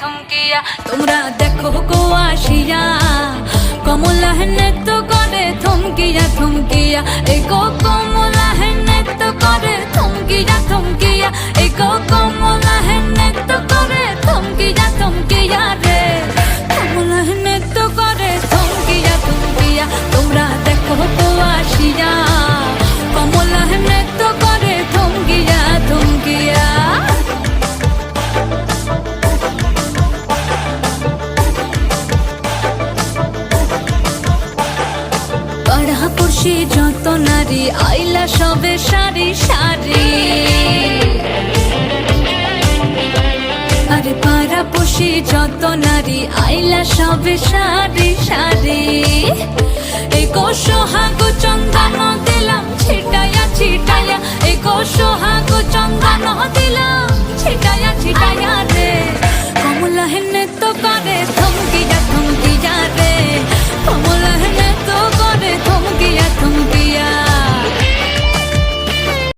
থমকিয়া তোমরা দেখো গো আসিয়া কমলা নৃত্য করে থমকিয়া থমকিয়া এই গো কমলা নৃত্য করে থমকিয়া থমকিয়া এই গো কমলা নৃত্য করে থমকিয়া থমকিয়া রে কমলা নৃত্য করে থমকিয়া থমকিয়া তোমরা দেখো গো আসিয়া কমলা নৃত্য করে থমকিয়া থমকিয়া পাড়াপড়শি যত নারী আইলা সবে সারি সারি আরে পাড়াপড়শি যত নারী আইলা সবে সারি সারি এই গো সোহাগ চন্দন দিলাম ছিটায়া ছিটায়া এই গো সোহাগ চন্দন দিলাম ছিটায়া ছিটায়া রে কমলা নৃত্য করে থমকিয়া